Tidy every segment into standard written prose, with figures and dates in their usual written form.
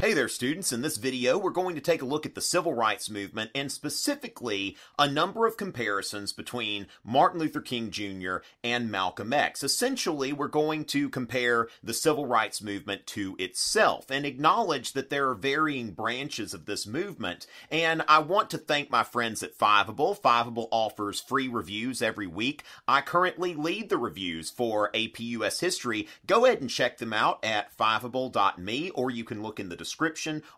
Hey there students, in this video we're going to take a look at the civil rights movement and specifically a number of comparisons between Martin Luther King Jr. and Malcolm X. Essentially we're going to compare the civil rights movement to itself and acknowledge that there are varying branches of this movement, and I want to thank my friends at Fiveable. Fiveable offers free reviews every week. I currently lead the reviews for AP US History. Go ahead and check them out at fiveable.me, or you can look in the description,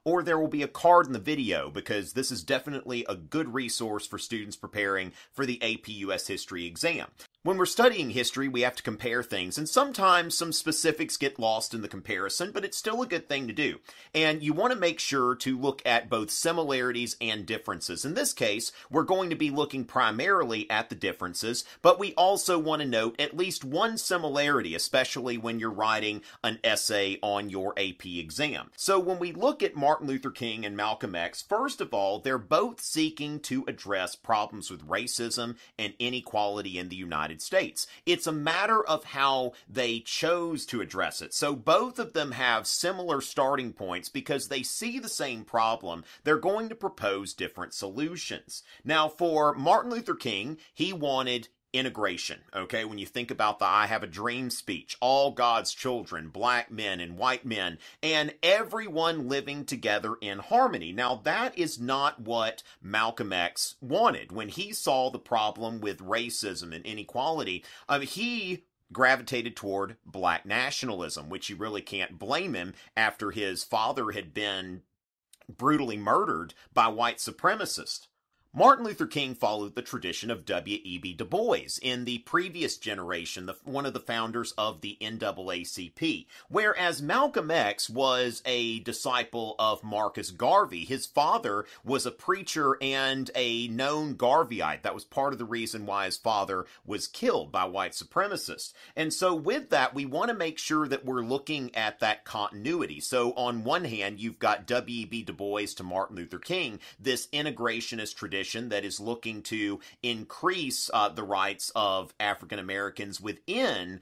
or there will be a card in the video, because this is definitely a good resource for students preparing for the AP US History exam. When we're studying history, we have to compare things, and sometimes some specifics get lost in the comparison, but it's still a good thing to do. And you want to make sure to look at both similarities and differences. In this case, we're going to be looking primarily at the differences, but we also want to note at least one similarity, especially when you're writing an essay on your AP exam. So when we look at Martin Luther King and Malcolm X, first of all, they're both seeking to address problems with racism and inequality in the United States. It's a matter of how they chose to address it. So both of them have similar starting points because they see the same problem. They're going to propose different solutions. Now, for Martin Luther King, he wanted integration, okay? When you think about the I Have a Dream speech, all God's children, black men and white men, and everyone living together in harmony. Now, that is not what Malcolm X wanted. When he saw the problem with racism and inequality, he gravitated toward black nationalism, which you really can't blame him after his father had been brutally murdered by white supremacists. Martin Luther King followed the tradition of W.E.B. Du Bois in the previous generation, one of the founders of the NAACP, whereas Malcolm X was a disciple of Marcus Garvey. His father was a preacher and a known Garveyite. That was part of the reason why his father was killed by white supremacists. And so with that, we want to make sure that we're looking at that continuity. So on one hand, you've got W.E.B. Du Bois to Martin Luther King, this integrationist tradition that is looking to increase the rights of African Americans within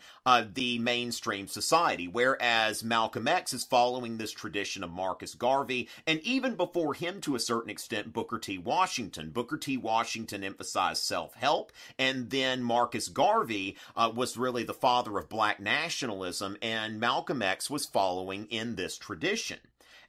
the mainstream society, whereas Malcolm X is following this tradition of Marcus Garvey, and even before him to a certain extent, Booker T. Washington. Booker T. Washington emphasized self-help, and then Marcus Garvey was really the father of black nationalism, and Malcolm X was following in this tradition.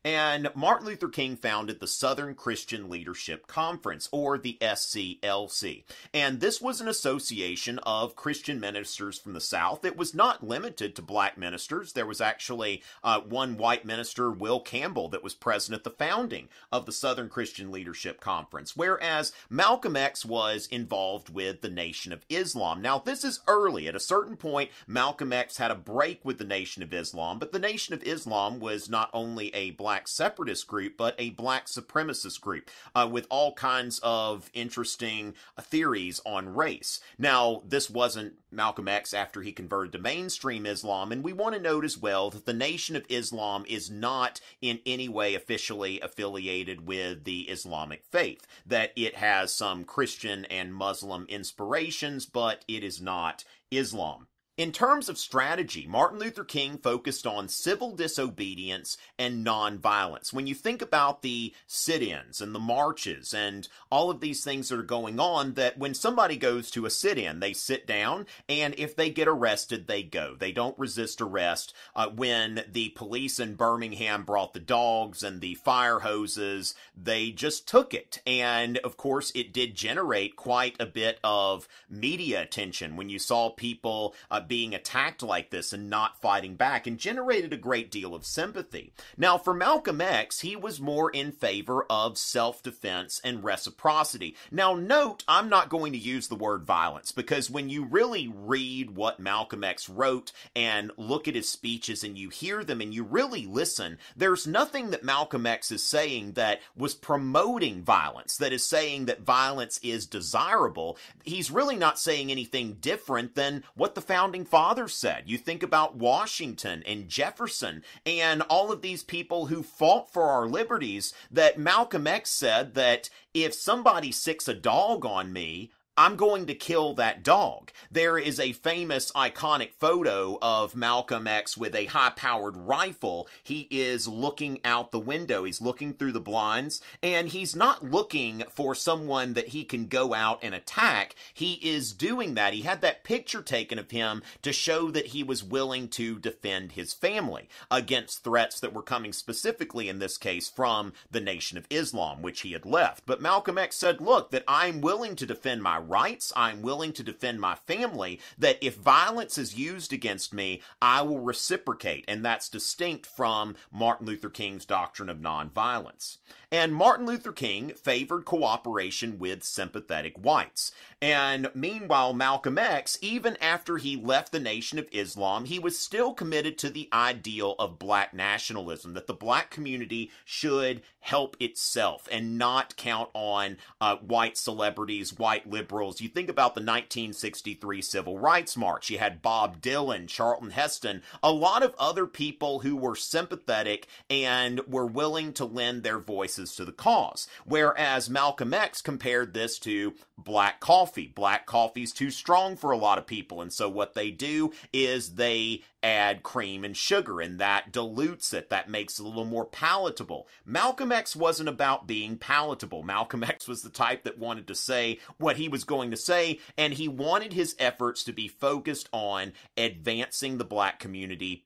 And Martin Luther King founded the Southern Christian Leadership Conference, or the SCLC. And this was an association of Christian ministers from the South. It was not limited to black ministers. There was actually one white minister, Will Campbell, that was present at the founding of the Southern Christian Leadership Conference, whereas Malcolm X was involved with the Nation of Islam. Now, this is early. At a certain point, Malcolm X had a break with the Nation of Islam, but the Nation of Islam was not only a black separatist group, but a black supremacist group with all kinds of interesting theories on race. Now, this wasn't Malcolm X after he converted to mainstream Islam, and we want to note as well that the Nation of Islam is not in any way officially affiliated with the Islamic faith, that it has some Christian and Muslim inspirations, but it is not Islam. In terms of strategy, Martin Luther King focused on civil disobedience and nonviolence. When you think about the sit-ins and the marches and all of these things that are going on, that when somebody goes to a sit-in, they sit down, and if they get arrested, they go. They don't resist arrest. When the police in Birmingham brought the dogs and the fire hoses, they just took it. And, of course, it did generate quite a bit of media attention when you saw people being attacked like this and not fighting back, and generated a great deal of sympathy. Now, for Malcolm X, he was more in favor of self-defense and reciprocity. Now, note, I'm not going to use the word violence, because when you really read what Malcolm X wrote and look at his speeches and you hear them and you really listen, there's nothing that Malcolm X is saying that was promoting violence, that is saying that violence is desirable. He's really not saying anything different than what the founding fathers said. You think about Washington and Jefferson and all of these people who fought for our liberties, that Malcolm X said that if somebody sicks a dog on me, I'm going to kill that dog. There is a famous iconic photo of Malcolm X with a high-powered rifle. He is looking out the window. He's looking through the blinds, and he's not looking for someone that he can go out and attack. He is doing that. He had that picture taken of him to show that he was willing to defend his family against threats that were coming specifically, in this case, from the Nation of Islam, which he had left. But Malcolm X said, look, that I'm willing to defend my rights, I'm willing to defend my family, that if violence is used against me, I will reciprocate, and that's distinct from Martin Luther King's doctrine of nonviolence. And Martin Luther King favored cooperation with sympathetic whites. And meanwhile, Malcolm X, even after he left the Nation of Islam, he was still committed to the ideal of black nationalism, that the black community should help itself and not count on white celebrities, white liberals. You think about the 1963 Civil Rights March. You had Bob Dylan, Charlton Heston, a lot of other people who were sympathetic and were willing to lend their voices to the cause. Whereas Malcolm X compared this to black coffee. Black coffee's too strong for a lot of people, and so what they do is they add cream and sugar, and that dilutes it. That makes it a little more palatable. Malcolm X wasn't about being palatable. Malcolm X was the type that wanted to say what he was going to say, and he wanted his efforts to be focused on advancing the black community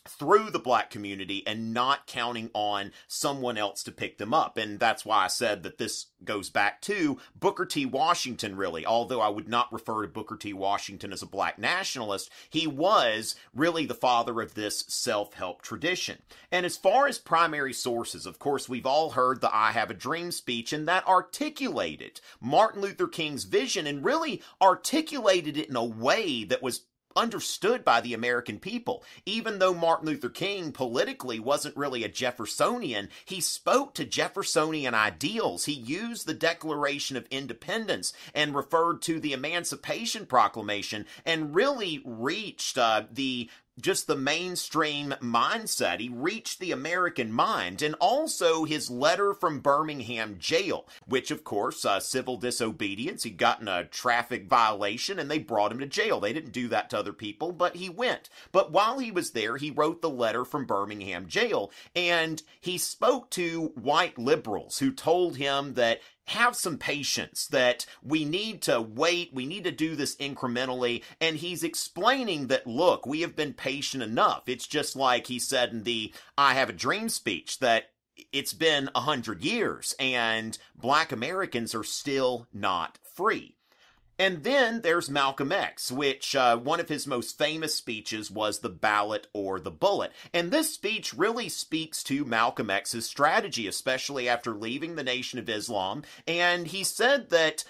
through the black community and not counting on someone else to pick them up. And that's why I said that this goes back to Booker T. Washington, really. Although I would not refer to Booker T. Washington as a black nationalist, he was really the father of this self-help tradition. And as far as primary sources, of course, we've all heard the I Have a Dream speech, and that articulated Martin Luther King's vision and really articulated it in a way that was understood by the American people. Even though Martin Luther King politically wasn't really a Jeffersonian, he spoke to Jeffersonian ideals. He used the Declaration of Independence and referred to the Emancipation Proclamation and really reached just the mainstream mindset. He reached the American mind. And also his letter from Birmingham jail, which of course, civil disobedience. He'd gotten a traffic violation and they brought him to jail. They didn't do that to other people, but he went. But while he was there, he wrote the letter from Birmingham jail, and he spoke to white liberals who told him that have some patience, that we need to wait, we need to do this incrementally, and he's explaining that, look, we have been patient enough. It's just like he said in the I Have a Dream speech, that it's been 100 years, and black Americans are still not free. And then there's Malcolm X, which one of his most famous speeches was the ballot or the bullet. And this speech really speaks to Malcolm X's strategy, especially after leaving the Nation of Islam. And he said that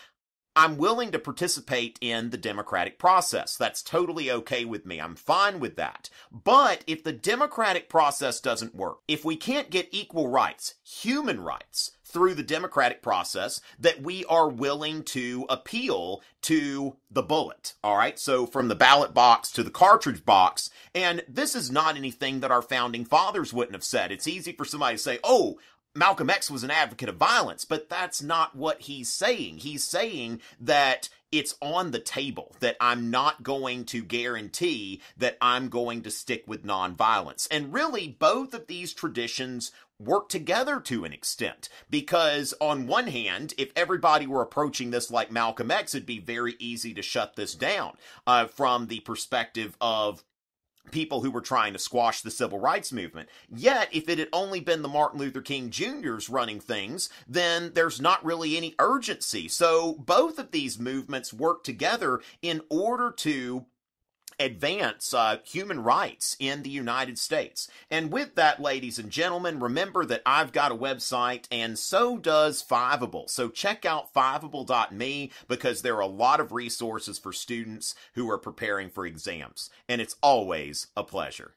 I'm willing to participate in the democratic process. That's totally okay with me. I'm fine with that. But if the democratic process doesn't work, if we can't get equal rights, human rights, through the democratic process, that we are willing to appeal to the bullet. All right, so from the ballot box to the cartridge box. And this is not anything that our founding fathers wouldn't have said. It's easy for somebody to say, oh, Malcolm X was an advocate of violence, but that's not what he's saying. He's saying that it's on the table, that I'm not going to guarantee that I'm going to stick with nonviolence. And really, both of these traditions work together to an extent, because on one hand, if everybody were approaching this like Malcolm X, it'd be very easy to shut this down from the perspective of people who were trying to squash the civil rights movement. Yet, if it had only been the Martin Luther King Jr.'s running things, then there's not really any urgency. So both of these movements work together in order to advance human rights in the United States. And with that, ladies and gentlemen, remember that I've got a website, and so does Fiveable. So check out fiveable.me, because there are a lot of resources for students who are preparing for exams. And it's always a pleasure.